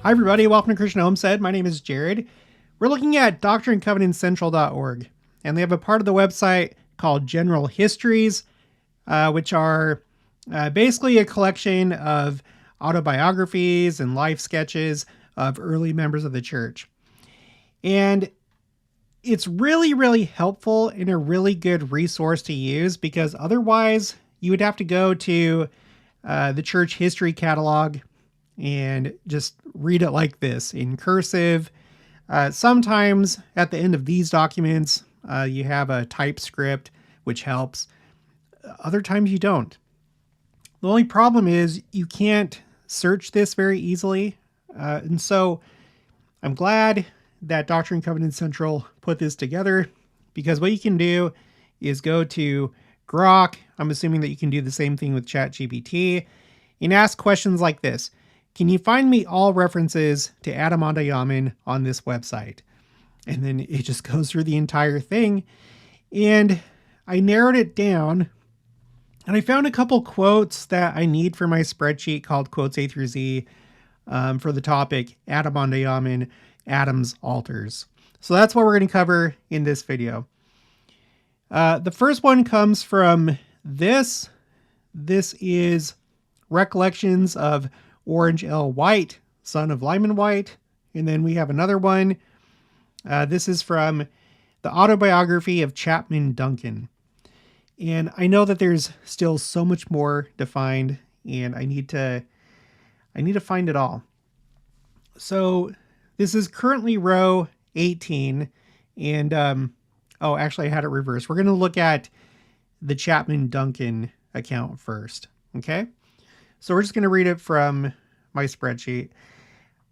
Hi, everybody. Welcome to Christian Homestead. My name is Jared. We're looking at doctrineandcovenantcentral.org, and they have a part of the website called General Histories, which are basically a collection of autobiographies and life sketches of early members of the church. And it's really, really helpful and a really good resource to use, because otherwise you would have to go to the church history catalog and just read it like this in cursive. Sometimes at the end of these documents, you have a typescript, which helps. Other times you don't. The only problem is you can't search this very easily. And so I'm glad that Doctrine and Covenant Central put this together, because what you can do is go to Grok. I'm assuming that you can do the same thing with ChatGPT, and ask questions like this. Can you find me all references to Adam-ondi-Ahman on this website? And then it just goes through the entire thing. And I narrowed it down, and I found a couple quotes that I need for my spreadsheet called Quotes A through Z for the topic Adam-ondi-Ahman, Adam's altars. So that's what we're going to cover in this video. The first one comes from this. This is Recollections of Orange L. Wight, son of Lyman Wight. And then we have another one. This is from the Autobiography of Chapman Duncan. And I know that there's still so much more to find, and I need to find it all. So this is currently row 18, and oh, actually I had it reversed. We're going to look at the Chapman Duncan account first. Okay. So we're just going to read it from my spreadsheet.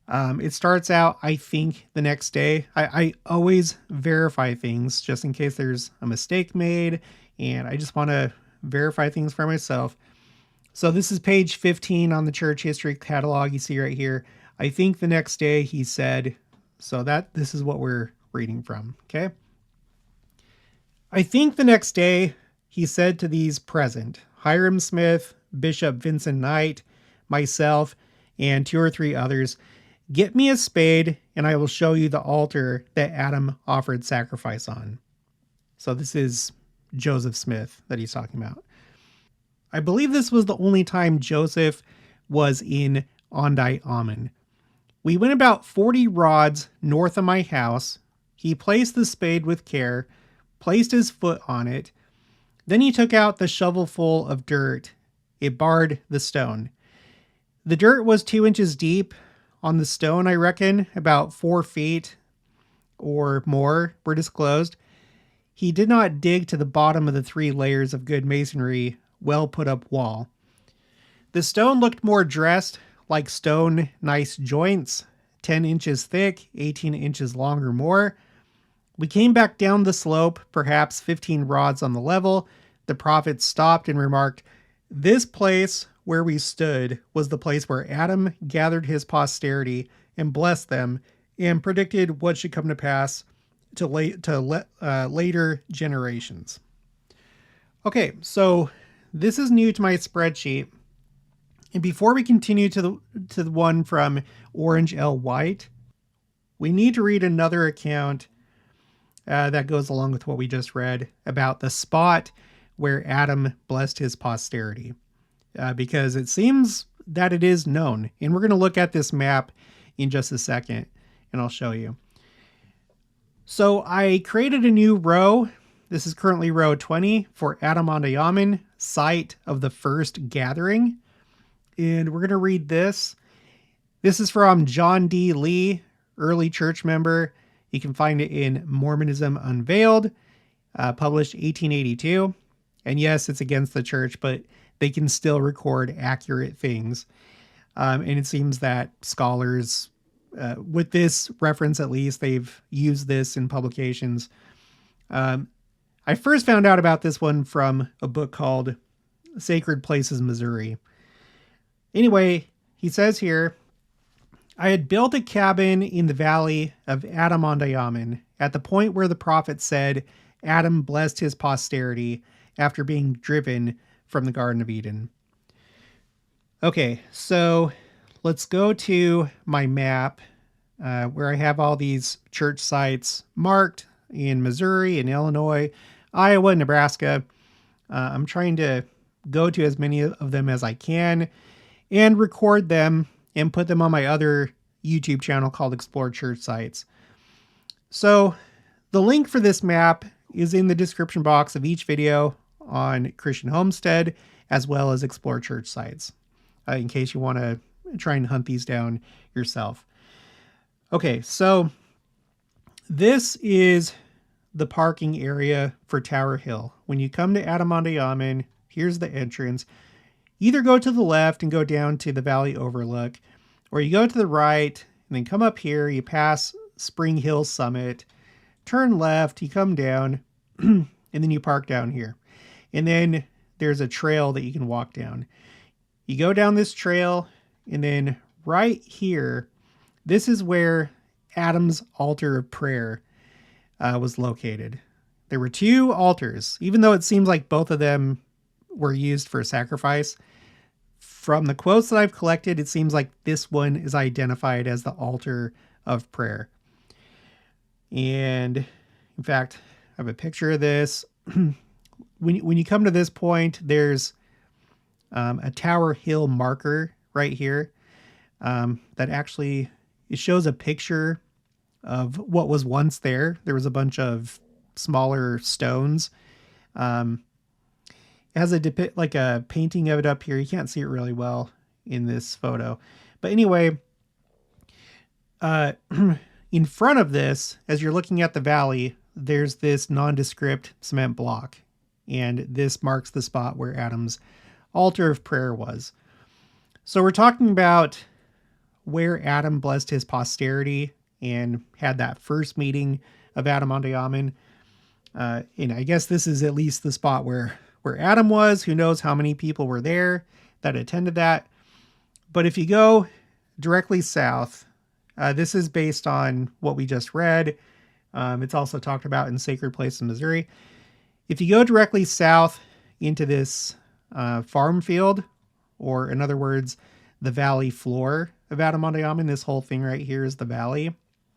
It starts out, I think, the next day. I always verify things just in case there's a mistake made, and I just want to verify things for myself. So this is page 15 on the church history catalog. You see right here. I think the next day he said, so this is what we're reading from. Okay. I think the next day he said to these present, Hiram Smith, Bishop Vincent Knight, myself, and 2 or 3 others, get me a spade and I will show you the altar that Adam offered sacrifice on. So this is Joseph Smith that he's talking about. I believe this was the only time Joseph was in Ondi-Ahman. We went about 40 rods north of my house. He placed the spade with care, placed his foot on it. Then he took out the shovelful of dirt. It barred the stone. The dirt was 2 inches deep on the stone, I reckon. About 4 feet or more were disclosed. He did not dig to the bottom of the 3 layers of good masonry, well put up wall. The stone looked more dressed, like stone, nice joints, 10 inches thick, 18 inches long or more. We came back down the slope, perhaps 15 rods on the level. The prophet stopped and remarked, this place where we stood was the place where Adam gathered his posterity and blessed them and predicted what should come to pass to later generations. Okay, so this is new to my spreadsheet. And before we continue to the one from Orange L. Wight, we need to read another account that goes along with what we just read about the spot where Adam blessed his posterity, because it seems that it is known. And we're going to look at this map in just a second, and I'll show you. So I created a new row. This is currently row 20 for Adam-ondi-Ahman, site of the first gathering. And we're going to read this. This is from John D. Lee, early church member. You can find it in Mormonism Unveiled, published 1882. And yes, it's against the church, but they can still record accurate things. And it seems that scholars, with this reference at least, they've used this in publications. I first found out about this one from a book called Sacred Places, Missouri. Anyway, he says here, I had built a cabin in the valley of Adam-ondi-Ahman at the point where the prophet said Adam blessed his posterity after being driven from the Garden of Eden. Okay, so let's go to my map where I have all these church sites marked in Missouri, in Illinois, Iowa, Nebraska. I'm trying to go to as many of them as I can and record them and put them on my other YouTube channel called Explore Church Sites. So the link for this map is in the description box of each video on Christian Homestead, as well as Explore Church Sites, in case you want to try and hunt these down yourself. Okay, so this is the parking area for Tower Hill. When you come to Adam-ondi-Ahman, here's the entrance. Either go to the left and go down to the valley overlook, or you go to the right and then come up here, you pass Spring Hill Summit, turn left, you come down, and then you park down here. And then there's a trail that you can walk down. You go down this trail, and then right here, this is where Adam's altar of prayer was located. There were two altars, even though it seems like both of them were used for sacrifice. From the quotes that I've collected, it seems like this one is identified as the altar of prayer. And in fact, I have a picture of this. When you come to this point, there's a Tower Hill marker right here that actually it shows a picture of what was once there. There was a bunch of smaller stones. It has like a painting of it up here. You can't see it really well in this photo. But anyway, in front of this, as you're looking at the valley, there's this nondescript cement block. And this marks the spot where Adam's altar of prayer was. So we're talking about where Adam blessed his posterity and had that first meeting of Adam-ondi-Ahman. And I guess this is at least the spot where Adam was. Who knows how many people were there that attended that. But if you go directly south, this is based on what we just read. It's also talked about in Sacred Place in Missouri. If you go directly south into this farm field, or in other words, the valley floor of Adam-ondi-Ahman, this whole thing right here is the valley,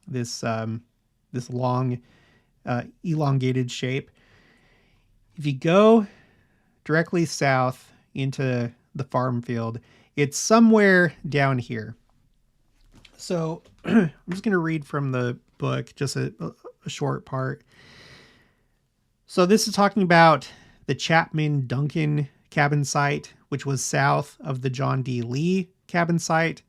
this long elongated shape. If you go directly south into the farm field, it's somewhere down here. So I'm just going to read from the book, just a short part. So this is talking about the Chapman Duncan cabin site, which was south of the John D. Lee cabin site.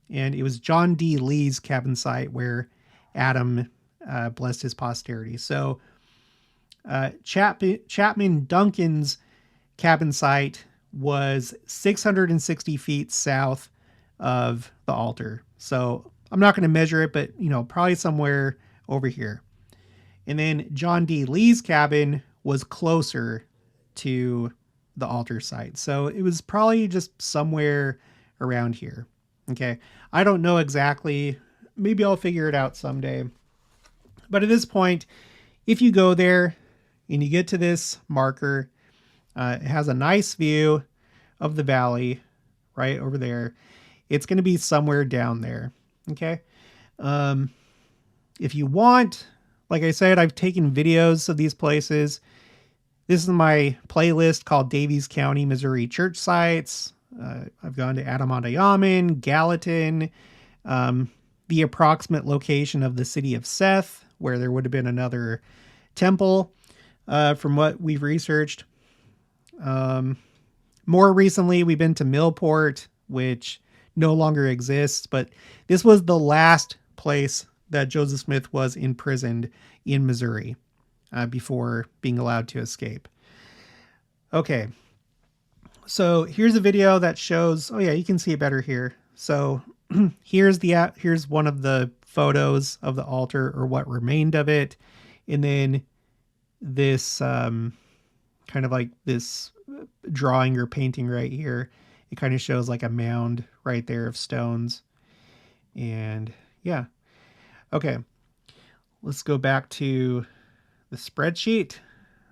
And it was John D. Lee's cabin site where Adam blessed his posterity. So Chapman Duncan's cabin site was 660 feet south of the altar. So I'm not going to measure it, but probably somewhere over here. And then John D. Lee's cabin was closer to the altar site. So it was probably just somewhere around here. Okay. I don't know exactly. Maybe I'll figure it out someday. But at this point, if you go there and you get to this marker, it has a nice view of the valley right over there. It's going to be somewhere down there. Okay. If you want, like I said, I've taken videos of these places. This is my playlist called Davies County, Missouri Church Sites. I've gone to Adam-ondi-Ahman, Gallatin, the approximate location of the city of Seth, where there would have been another temple, from what we've researched. More recently, we've been to Millport, which no longer exists, but this was the last place that Joseph Smith was imprisoned in Missouri before being allowed to escape. Okay, so here's a video that shows, oh yeah, you can see it better here. So here's one of the photos of the altar, or what remained of it. And then this kind of like this drawing or painting right here. It kind of shows like a mound right there of stones. And yeah. Okay, let's go back to the spreadsheet.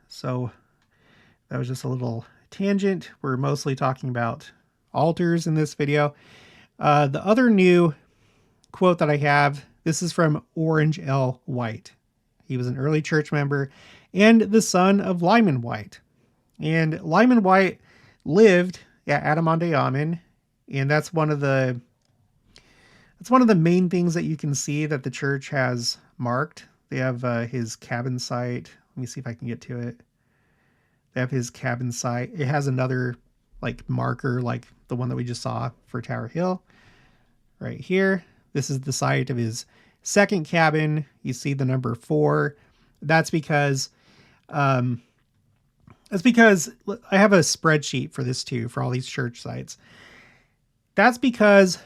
So that was just a little tangent. We're mostly talking about altars in this video. The other new quote that I have, this is from Orange L. Wight. He was an early church member and the son of Lyman Wight. And Lyman Wight lived at Adam-ondi-Ahman, and that's one of the main things that you can see that the church has marked. They have his cabin site. Let me see if I can get to it. They have his cabin site. It has another like marker like the one that we just saw for Tower Hill right here. This is the site of his second cabin. You see the number 4. That's because I have a spreadsheet for this too, for all these church sites. That's because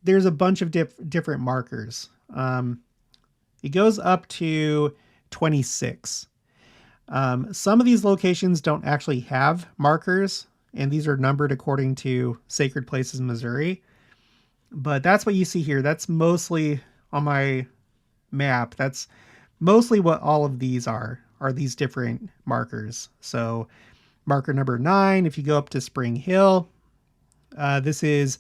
there's a bunch of different markers. It goes up to 26. Some of these locations don't actually have markers, and these are numbered according to Sacred Places, Missouri. But that's what you see here. That's mostly on my map. That's mostly what all of these are these different markers. So marker number 9, if you go up to Spring Hill, this is,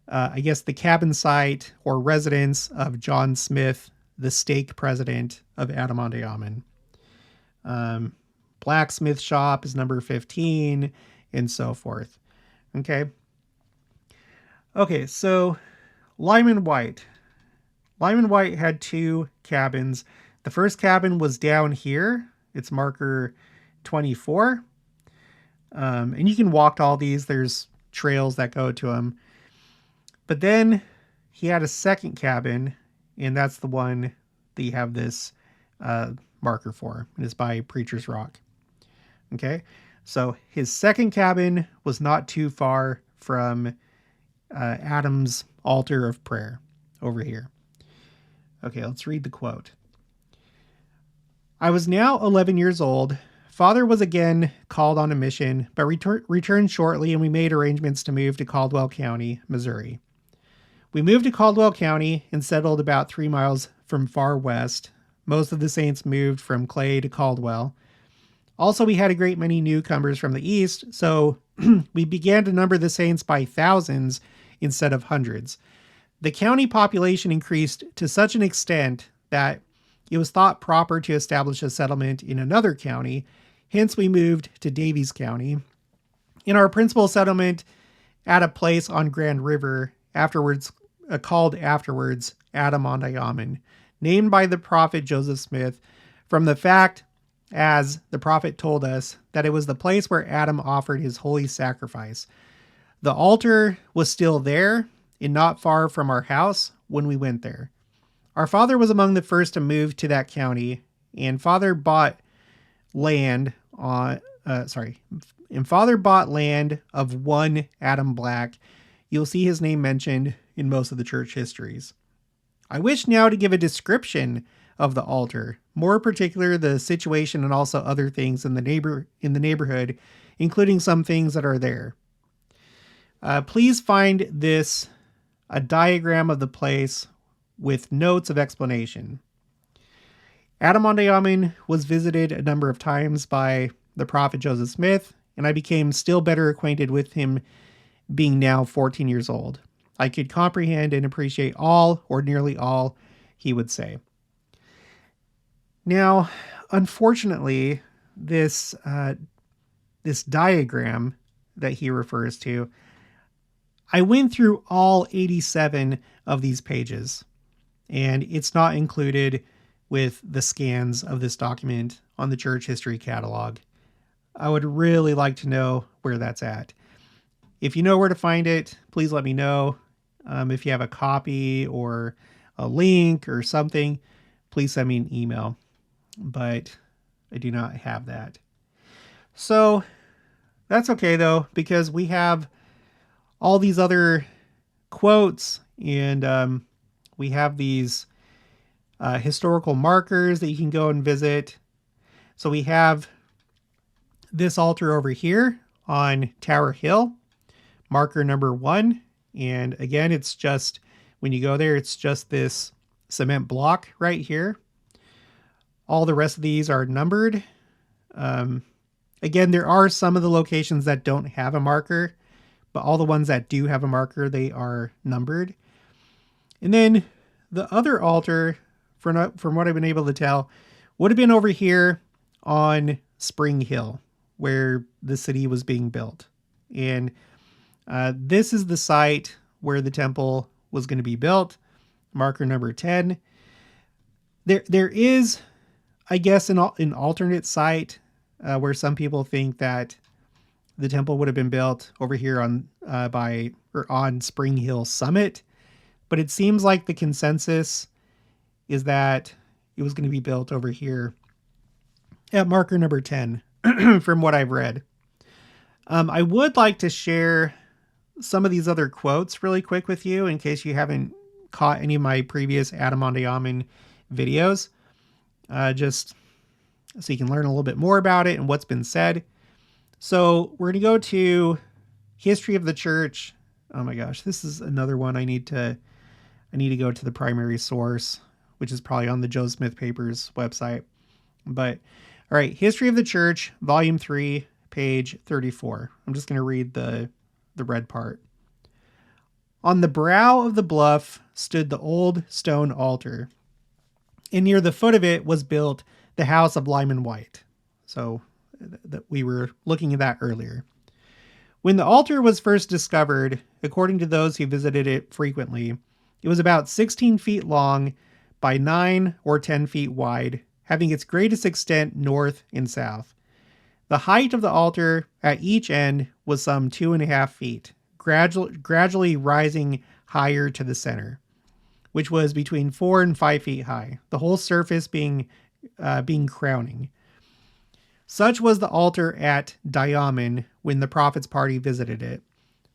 I guess, the cabin site or residence of John Smith, the stake president of Adam-ondi-Ahman. Blacksmith shop is number 15, and so forth. Okay. Okay, so Lyman Wight. Lyman Wight had 2 cabins. The first cabin was down here. It's marker 24. And you can walk to all these. There's trails that go to them. But then he had a second cabin, and that's the one that you have this marker for. It is by Preacher's Rock. Okay, so his second cabin was not too far from Adam's altar of prayer over here. Okay, let's read the quote. I was now 11 years old. Father was again called on a mission, but returned shortly, and we made arrangements to move to Caldwell County, Missouri. We moved to Caldwell County and settled about 3 miles from far west. Most of the saints moved from Clay to Caldwell. Also, we had a great many newcomers from the east, so we began to number the saints by thousands instead of hundreds. The county population increased to such an extent that it was thought proper to establish a settlement in another county. Hence, we moved to Daviess County. In our principal settlement at a place on Grand River, called afterwards Adam-ondi-Ahman, named by the prophet Joseph Smith, from the fact, as the prophet told us, that it was the place where Adam offered his holy sacrifice. The altar was still there and not far from our house when we went there. Our father was among the first to move to that county, and father bought land of one Adam Black. You'll see his name mentioned in most of the church histories. I wish now to give a description of the altar, more particular the situation and also other things in the neighborhood, including some things that are there. Please find this a diagram of the place with notes of explanation. Adam-ondi-Ahman was visited a number of times by the prophet Joseph Smith, and I became still better acquainted with him being now 14 years old. I could comprehend and appreciate all, or nearly all, he would say. Now, unfortunately, this diagram that he refers to, I went through all 87 of these pages, and it's not included with the scans of this document on the church history catalog. I would really like to know where that's at. If you know where to find it, please let me know. If you have a copy or a link or something, please send me an email. But I do not have that. So that's okay though, because we have all these other quotes, and we have these historical markers that you can go and visit. So we have this altar over here on Tower Hill, marker number 1. And again, it's just, when you go there, it's just this cement block right here. All the rest of these are numbered. Again, there are some of the locations that don't have a marker, but all the ones that do have a marker, they are numbered. And then the other altar, from what I've been able to tell, would have been over here on Spring Hill, where the city was being built. And this is the site where the temple was going to be built, marker number 10. There is, I guess, an alternate site where some people think that the temple would have been built over here on Spring Hill Summit, but it seems like the consensus is that it was going to be built over here at marker number 10, from what I've read. I would like to share some of these other quotes really quick with you in case you haven't caught any of my previous Adam-ondi-Ahman videos, just so you can learn a little bit more about it and what's been said. So we're going to go to History of the Church. Oh my gosh, this is another one I need to go to the primary source, which is probably on the Joe Smith Papers website. But all right, History of the Church, Volume 3, page 34. I'm just going to read the red part. On the brow of the bluff stood the old stone altar, and near the foot of it was built the house of Lyman Wight. So that we were looking at that earlier. When the altar was first discovered, according to those who visited it frequently, it was about 16 feet long by 9 or 10 feet wide, having its greatest extent north and south. The height of the altar at each end was some 2.5 feet, gradually rising higher to the center, which was between 4 and 5 feet high, the whole surface being crowning. Such was the altar at Diamond when the prophet's party visited it.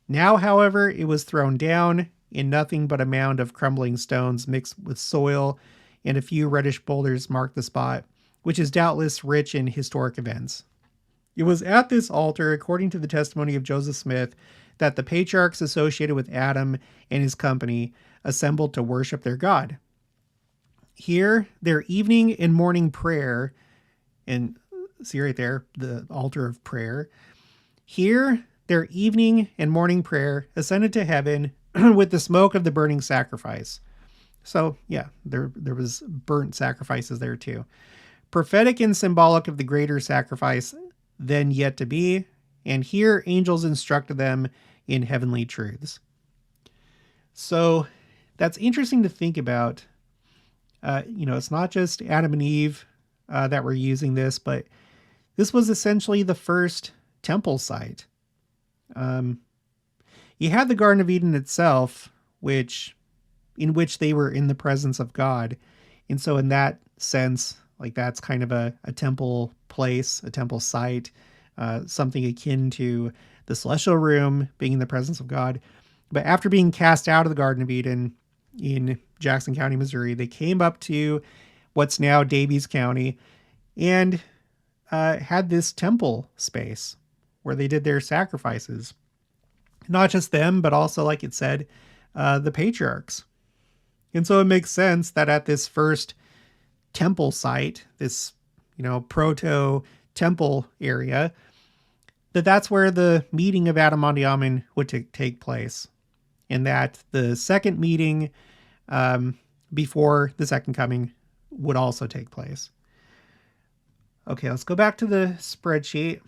Now, however, it was thrown down, and nothing but a mound of crumbling stones mixed with soil and a few reddish boulders marked the spot, which is doubtless rich in historic events. It was at this altar, according to the testimony of Joseph Smith, that the patriarchs associated with Adam and his company assembled to worship their God. Here, their evening and morning prayer, and see right there, the altar of prayer. Here, their evening and morning prayer ascended to heaven with the smoke of the burning sacrifice. So, yeah, there was burnt sacrifices there too. Prophetic and symbolic of the greater sacrifice then yet to be, and here angels instructed them in heavenly truths. So, that's interesting to think about. It's not just Adam and Eve that were using this, but this was essentially the first temple site. You had the Garden of Eden itself, in which they were in the presence of God. And so in that sense, like that's kind of a temple place, a temple site, something akin to the celestial room being in the presence of God. But after being cast out of the Garden of Eden in Jackson County, Missouri, they came up to what's now Daviess County and had this temple space where they did their sacrifices. Not just them, but also, like it said, the patriarchs. And so it makes sense that at this first temple site, this, proto-temple area, that's where the meeting of Adam-ondi-Ahman would take place. And that the second meeting before the second coming would also take place. Okay, let's go back to the spreadsheet.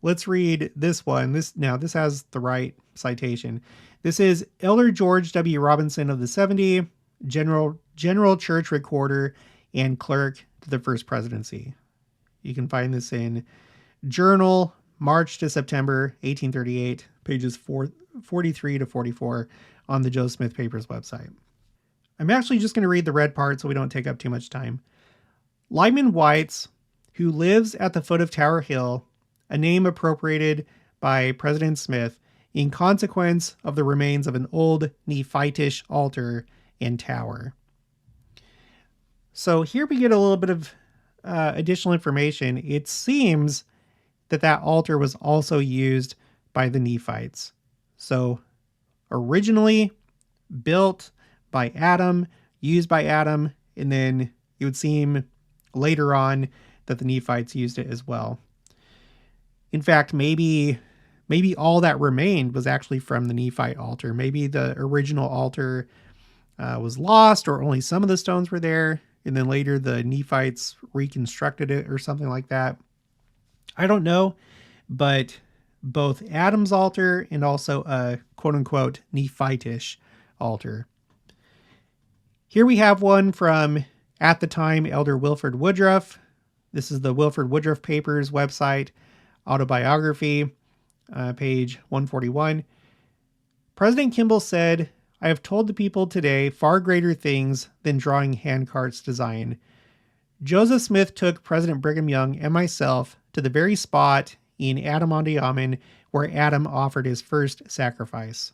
Let's read this one. This has the right citation. This is Elder George W. Robinson of the 70, General Church Recorder and Clerk to the First Presidency. You can find this in Journal, March to September 1838, pages 43 to 44 on the Joe Smith Papers website. I'm actually just going to read the red part so we don't take up too much time. Lyman Wight, who lives at the foot of Tower Hill, a name appropriated by President Smith in consequence of the remains of an old Nephitish altar and tower. So here we get a little bit of additional information. It seems that altar was also used by the Nephites. So originally built by Adam, used by Adam, and then it would seem later on that the Nephites used it as well. In fact, maybe maybe all that remained was actually from the Nephite altar. Maybe the original altar was lost, or only some of the stones were there, and then later the Nephites reconstructed it or something like that. I don't know, but both Adam's altar and also a quote-unquote Nephitish altar. Here we have one from, at the time, Elder Wilford Woodruff. This is the Wilford Woodruff Papers website, Autobiography, page 141. President Kimball said, "I have told the people today far greater things than drawing handcarts design. Joseph Smith took President Brigham Young and myself to the very spot in Adam-ondi-Ahman where Adam offered his first sacrifice,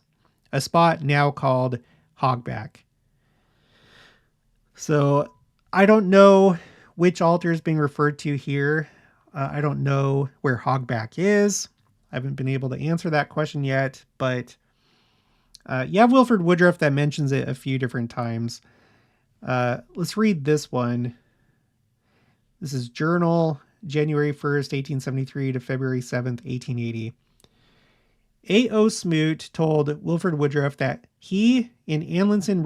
a spot now called Hogback." So I don't know which altar is being referred to here. I don't know where Hogback is. I haven't been able to answer that question yet, but you have Wilford Woodruff that mentions it a few different times. Let's read this one. This is Journal, January 1st, 1873 to February 7th, 1880. A.O. Smoot told Wilford Woodruff that he and Anlinson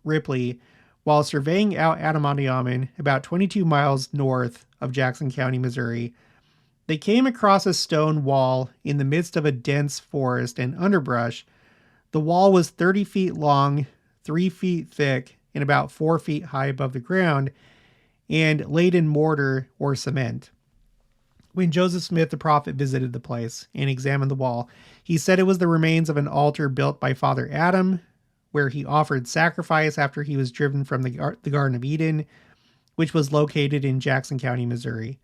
Ripley, while surveying out Adam-ondi-Ahman about 22 miles north of Jackson County, Missouri, they came across a stone wall in the midst of a dense forest and underbrush. The wall was 30 feet long, 3 feet thick, and about 4 feet high above the ground, and laid in mortar or cement. When Joseph Smith the prophet visited the place and examined the wall, he said it was the remains of an altar built by Father Adam, where he offered sacrifice after he was driven from the Garden of Eden, which was located in Jackson County, Missouri.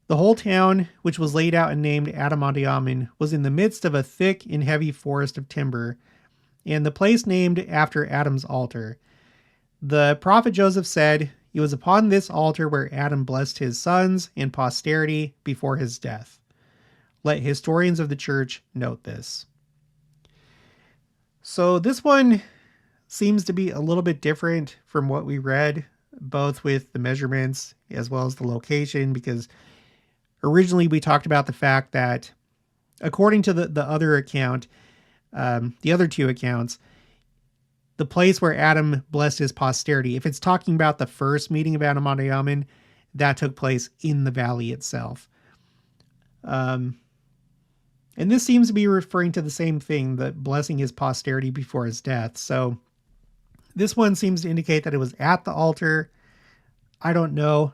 The whole town, which was laid out and named Adam-ondi-Ahman, was in the midst of a thick and heavy forest of timber, and the place named after Adam's altar. The prophet Joseph said, "It was upon this altar where Adam blessed his sons and posterity before his death." Let historians of the church note this. So this one seems to be a little bit different from what we read, both with the measurements as well as the location, because originally we talked about the fact that according to the other account, the other two accounts, the place where Adam blessed his posterity, if it's talking about the first meeting of Adam-ondi-Ahman, that took place in the valley itself. And this seems to be referring to the same thing, that blessing his posterity before his death. So this one seems to indicate that it was at the altar. I don't know.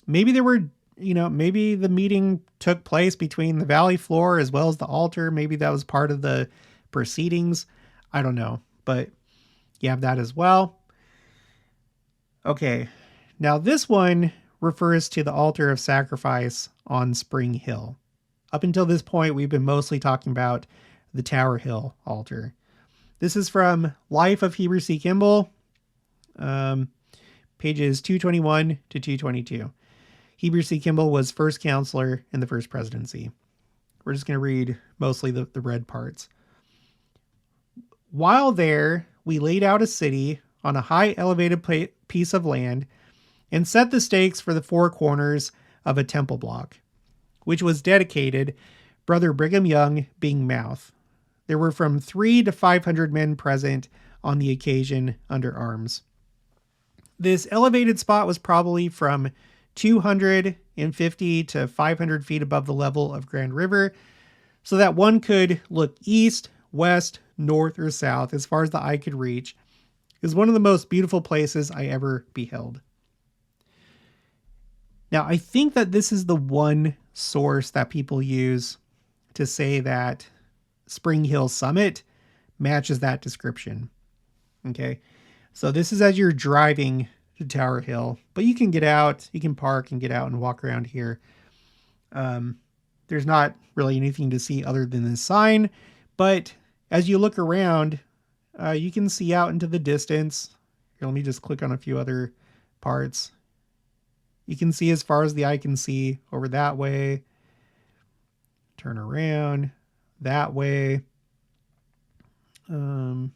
Maybe there were, maybe the meeting took place between the valley floor as well as the altar. Maybe that was part of the proceedings. I don't know, but you have that as well. Okay, now this one refers to the altar of sacrifice on Spring Hill. Up until this point, we've been mostly talking about the Tower Hill altar. This is from Life of Heber C. Kimball, pages 221 to 222. Heber C. Kimball was first counselor in the first presidency. We're just going to read mostly the red parts. "While there, we laid out a city on a high elevated piece of land and set the stakes for the four corners of a temple block, which was dedicated, Brother Brigham Young being mouth. There were from 300 to 500 men present on the occasion under arms. This elevated spot was probably from 250 to 500 feet above the level of Grand River, so that one could look east, west, north, or south as far as the eye could reach. It was one of the most beautiful places I ever beheld." Now, I think that this is the one source that people use to say that Spring Hill Summit matches that description. Okay, so this is as you're driving to Tower Hill, but you can get out, you can park and get out and walk around here. There's not really anything to see other than this sign, but as you look around, you can see out into the distance. Here, let me just click on a few other parts. You can see as far as the eye can see over that way. Turn around that way. Look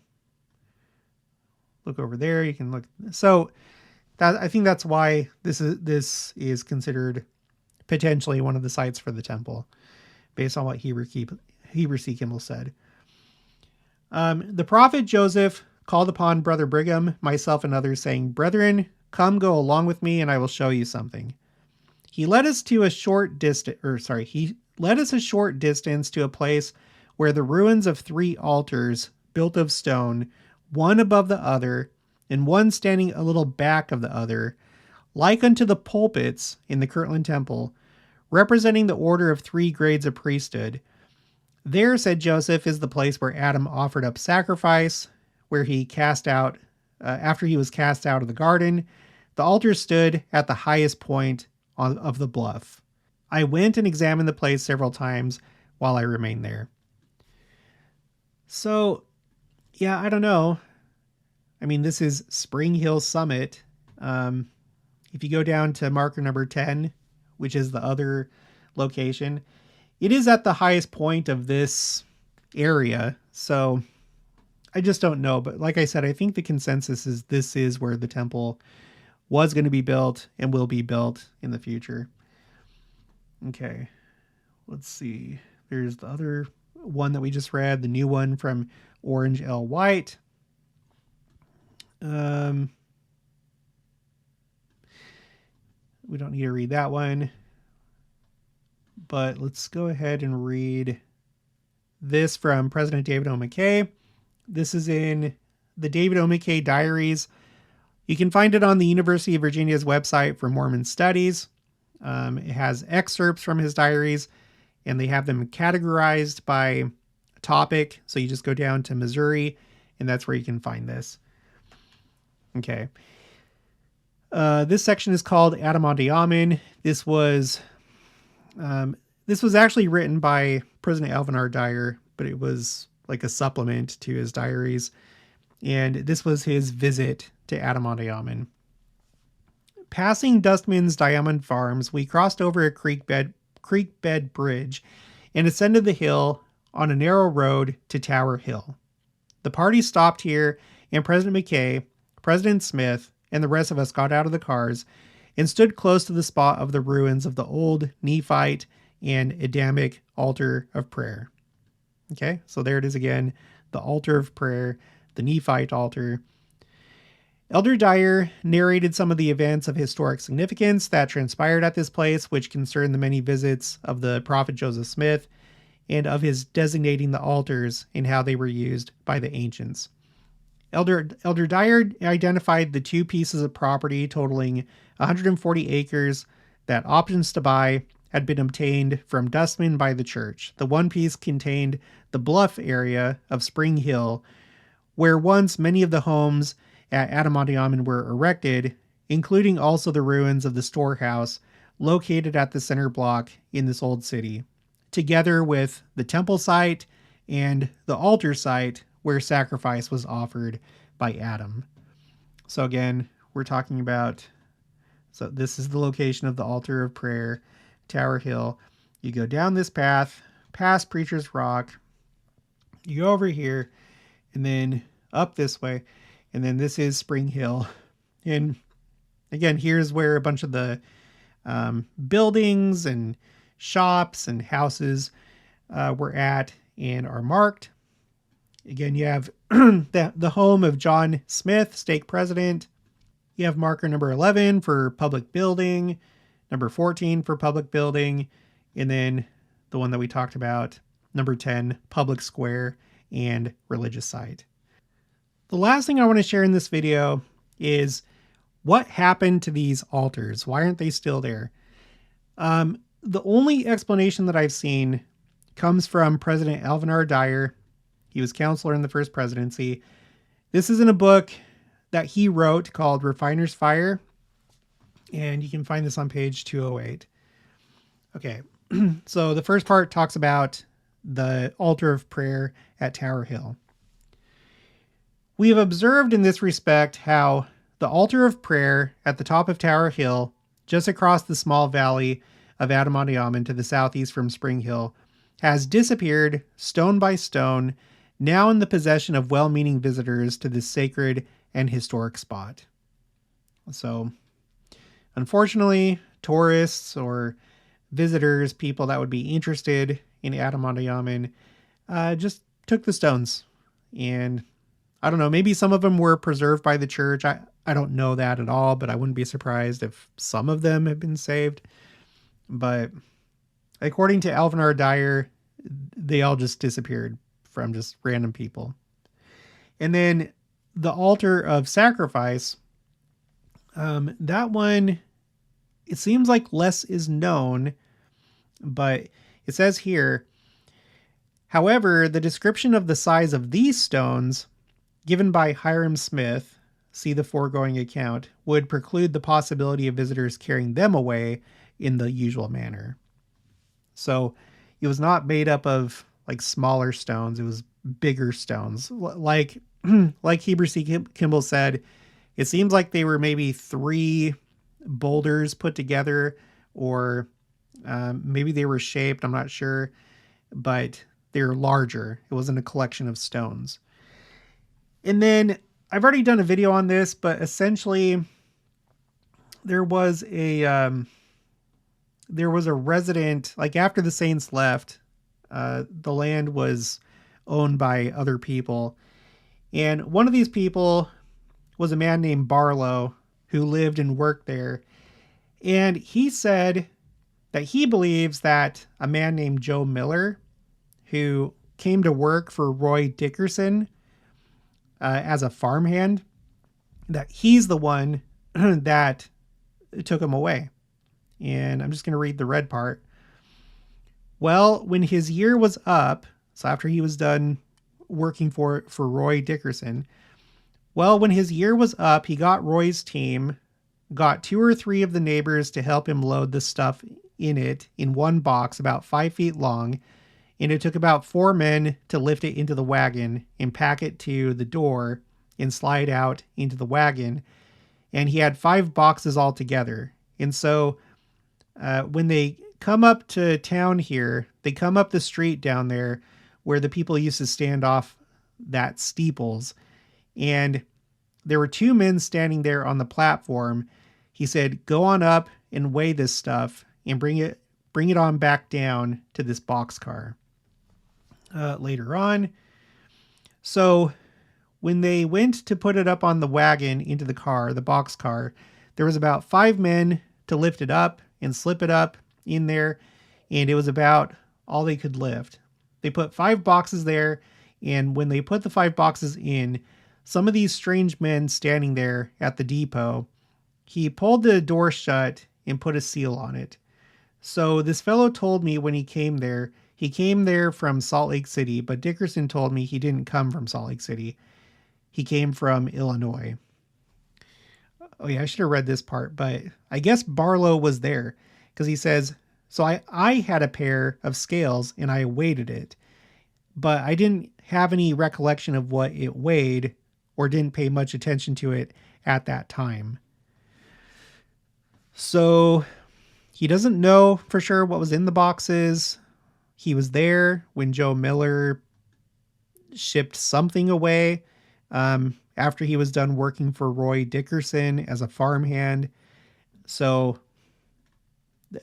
over there. You can look. So that, I think that's why this is considered potentially one of the sites for the temple, based on what Heber C. Kimball said. The prophet Joseph called upon Brother Brigham, myself, and others, saying, "Brethren, come go along with me, and I will show you something." He led us a short distance to a place where the ruins of 3 altars built of stone, one above the other, and one standing a little back of the other, like unto the pulpits in the Kirtland Temple, representing the order of 3 grades of priesthood. There, said Joseph, is the place where Adam offered up sacrifice, where he cast out, after he was cast out of the garden. The altar stood at the highest point of the bluff. I went and examined the place several times while I remained there. So, yeah, I don't know. I mean, this is Spring Hill Summit. If you go down to marker number 10, which is the other location, it is at the highest point of this area. So I just don't know. But like I said, I think the consensus is this is where the temple was going to be built and will be built in the future. Okay, let's see. There's the other one that we just read, the new one from Orange L. Wight. We don't need to read that one, but let's go ahead and read this from President David O. McKay. This is in the David O. McKay Diaries. You can find it on the University of Virginia's website for Mormon studies. It has excerpts from his diaries, and they have them categorized by topic. So you just go down to Missouri, and that's where you can find this. Okay. This section is called Adam-ondi-Ahman. This was actually written by President Alvin R. Dyer, but it was like a supplement to his diaries. And this was his visit to Adam-ondi-Ahman. Passing Dustman's Diamond Farms, we crossed over a creek bed bridge and ascended the hill on a narrow road to Tower Hill. The party stopped here, and President McKay, President Smith, and the rest of us got out of the cars and stood close to the spot of the ruins of the old Nephite and Adamic altar of prayer. Okay, so there it is again, the altar of prayer, the Nephite altar. Elder Dyer narrated some of the events of historic significance that transpired at this place, which concerned the many visits of the prophet Joseph Smith and of his designating the altars and how they were used by the ancients. Elder Dyer identified the 2 pieces of property totaling 140 acres that options to buy had been obtained from Dustman by the church. The one piece contained the bluff area of Spring Hill, where once many of the homes at Adam-ondi-Ahman were erected, including also the ruins of the storehouse located at the center block in this old city, together with the temple site and the altar site where sacrifice was offered by Adam. So again, we're talking about, so this is the location of the altar of prayer, Tower Hill. You go down this path, past Preacher's Rock, you go over here, and then up this way, and then this is Spring Hill. And again, here's where a bunch of the buildings and shops and houses were at and are marked. Again, you have the home of John Smith, stake president. You have marker number 11 for public building, number 14 for public building, and then the one that we talked about, number 10, public square and religious site. The last thing I want to share in this video is what happened to these altars. Why aren't they still there? The only explanation that I've seen comes from President Alvin R. Dyer. He was counselor in the first presidency. This is in a book that he wrote called Refiner's Fire, and you can find this on page 208. Okay, so the first part talks about the altar of prayer at Tower Hill. We have observed in this respect how the altar of prayer at the top of Tower Hill, just across the small valley of Adam-ondi-Ahman to the southeast from Spring Hill, has disappeared stone by stone, now in the possession of well-meaning visitors to this sacred and historic spot. So, unfortunately, tourists or visitors, people that would be interested in Adam-ondi-Ahman just took the stones. And I don't know, maybe some of them were preserved by the church. I don't know that at all, but I wouldn't be surprised if some of them have been saved. But according to Alvin R. Dyer, they all just disappeared from just random people. And then the altar of sacrifice, that one, it seems like less is known, but it says here, however, the description of the size of these stones given by Hiram Smith, see the foregoing account, would preclude the possibility of visitors carrying them away in the usual manner. So it was not made up of like smaller stones. It was bigger stones. Like Heber C. Kimball said, it seems like they were maybe 3 boulders put together, or maybe they were shaped. I'm not sure, but they're larger. It wasn't a collection of stones. And then I've already done a video on this, but essentially there was a resident, like after the Saints left, the land was owned by other people. And one of these people was a man named Barlow who lived and worked there. And he said that he believes that a man named Joe Miller, who came to work for Roy Dickerson as a farmhand, that he's the one that took him away. And I'm just going to read the red part. Well, when his year was up, so after he was done working for Roy Dickerson, well, when his year was up, he got Roy's team, got 2 or 3 of the neighbors to help him load the stuff in it in one box about 5 feet long, and it took about 4 men to lift it into the wagon and pack it to the door and slide out into the wagon. And he had 5 boxes altogether. And so when they come up to town here, they come up the street down there where the people used to stand off that steeples. And there were 2 men standing there on the platform. He said, go on up and weigh this stuff and bring it on back down to this boxcar. Later on. So when they went to put it up on the wagon into the car, the boxcar, there was about 5 men to lift it up and slip it up in there. And it was about all they could lift. They put 5 boxes there. And when they put the 5 boxes in, some of these strange men standing there at the depot, he pulled the door shut and put a seal on it. So this fellow told me when he came there from Salt Lake City, but Dickerson told me he didn't come from Salt Lake City. He came from Illinois. Oh yeah, I should have read this part, but I guess Barlow was there because he says, so I had a pair of scales and I weighed it, but I didn't have any recollection of what it weighed or didn't pay much attention to it at that time. So he doesn't know for sure what was in the boxes. He was there when Joe Miller shipped something away after he was done working for Roy Dickerson as a farmhand. So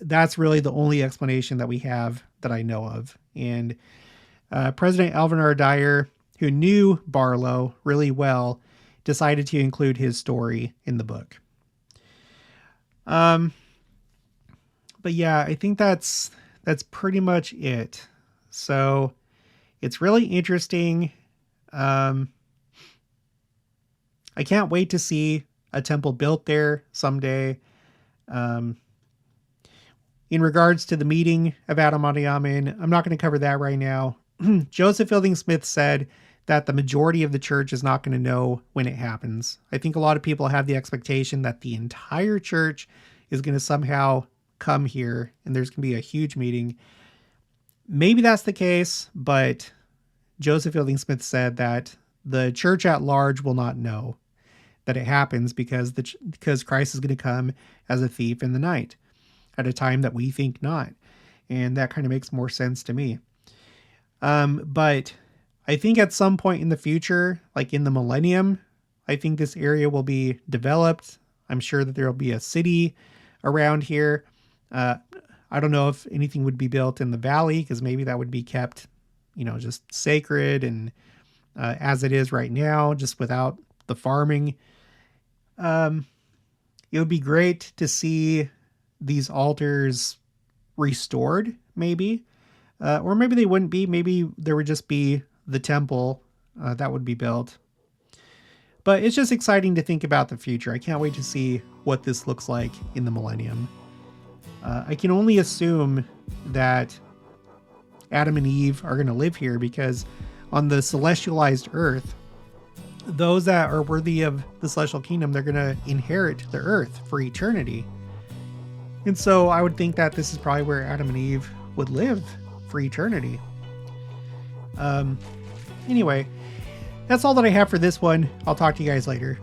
that's really the only explanation that we have that I know of. And President Alvin R. Dyer, who knew Barlow really well, decided to include his story in the book. But yeah, I think that's pretty much it. So it's really interesting. I can't wait to see a temple built there someday. In regards to the meeting of Adam-ondi-Ahman, I'm not going to cover that right now. Joseph Fielding Smith said that the majority of the church is not going to know when it happens. I think a lot of people have the expectation that the entire church is going to somehow come here and there's going to be a huge meeting. Maybe that's the case, but Joseph Fielding Smith said that the church at large will not know that it happens because Christ is going to come as a thief in the night at a time that we think not. And that kind of makes more sense to me. But I think at some point in the future, like in the millennium, I think this area will be developed. I'm sure that there will be a city around here. I don't know if anything would be built in the valley, because maybe that would be kept, just sacred and as it is right now, just without the farming. It would be great to see these altars restored, maybe. Or maybe they wouldn't be. Maybe there would just be the temple that would be built. But it's just exciting to think about the future. I can't wait to see what this looks like in the millennium. I can only assume that Adam and Eve are going to live here, because on the celestialized earth, those that are worthy of the celestial kingdom, they're going to inherit the earth for eternity. And so I would think that this is probably where Adam and Eve would live for eternity. Anyway, that's all that I have for this one. I'll talk to you guys later.